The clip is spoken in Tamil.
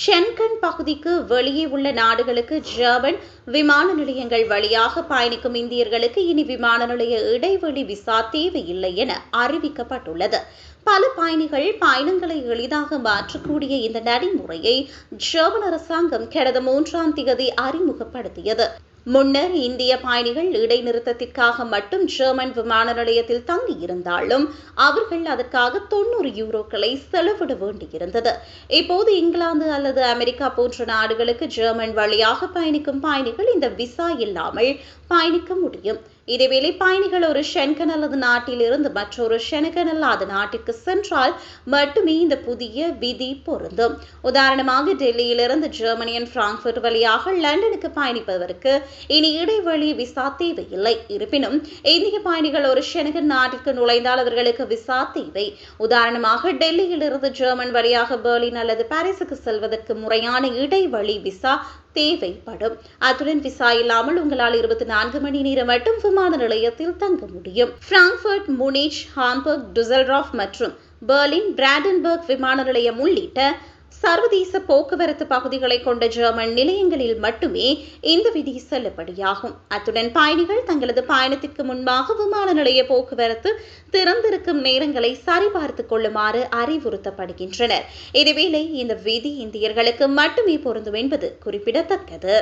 ஷென்கன் பகுதிக்கு வெளியே உள்ள நாடுகளுக்கு ஜெர்மன் விமான நிலையங்கள் வழியாக பயணிக்கும் இந்தியர்களுக்கு இனி விமான நிலைய இடைவெளி விசா தேவையில்லை என அறிவிக்கப்பட்டுள்ளது. பல பயணிகள் பயணங்களை எளிதாக மாற்றக்கூடிய இந்த நடைமுறையை ஜெர்மன் அரசாங்கம் கடந்த 3ஆம் தேதி அறிமுகப்படுத்தியது. முன்னர் இந்திய பயணிகள் இடைநிறுத்தத்திற்காக மட்டும் ஜெர்மன் விமான நிலையத்தில் தங்கியிருந்தாலும் அவர்கள் அதற்காக 90 யூரோக்களை செலவிட வேண்டியிருந்தது. இப்போது இங்கிலாந்து அல்லது அமெரிக்கா போன்ற நாடுகளுக்கு ஜெர்மன் வழியாக பயணிக்கும் பயணிகள் இந்த விசா இல்லாமல் பயணிக்க முடியும். இதேவேளை பயணிகள் ஒரு ஷென்கன் அல்லது நாட்டில் இருந்து மற்றொரு ஷென்கன் அல்லாத நாட்டிற்கு சென்றால் மட்டுமே இந்த புதிய விதி பொருந்தும். உதாரணமாக டெல்லியிலிருந்து ஜெர்மனியின் பிராங்க்ஃபர்ட் வழியாக லண்டனுக்கு பயணிப்பதற்கு இனி இடைவெளி விசா தேவையில்லை. இருப்பினும் இந்திய பயணிகள் ஒரு ஷென்கன் நாட்டிற்கு நுழைந்தால் அவர்களுக்கு விசா தேவை. உதாரணமாக டெல்லியிலிருந்து ஜெர்மன் வழியாக பெர்லின் அல்லது பாரிஸுக்கு செல்வதற்கு முறையான இடைவெளி விசா தேவைப்படும். அத்துடன் விசா இல்லாமல் உங்களால் 24 மணி நேரம் மட்டும் விமான நிலையத்தில் தங்க முடியும். பிராங்க்ஃபர்ட், முனிச், ஹாம்பர்க், டுசெல்டார்ஃப் மற்றும் பெர்லின், பிராண்டன்பர்க் விமான நிலையம் உள்ளிட்ட சர்வதேச போக்குவரத்து பகுதிகளை கொண்ட ஜெர்மன் நிலையங்களில் மட்டுமே இந்த விதி செல்லுபடியாகும். அத்துடன் பயணிகள் தங்களது பயணத்திற்கு முன்பாக விமான நிலைய போக்குவரத்து திறந்திருக்கும் நேரங்களை சரிபார்த்துக் கொள்ளுமாறு அறிவுறுத்தப்படுகின்றனர். இதேவேளை இந்த விதி இந்தியர்களுக்கு மட்டுமே பொருந்தும் என்பது குறிப்பிடத்தக்கது.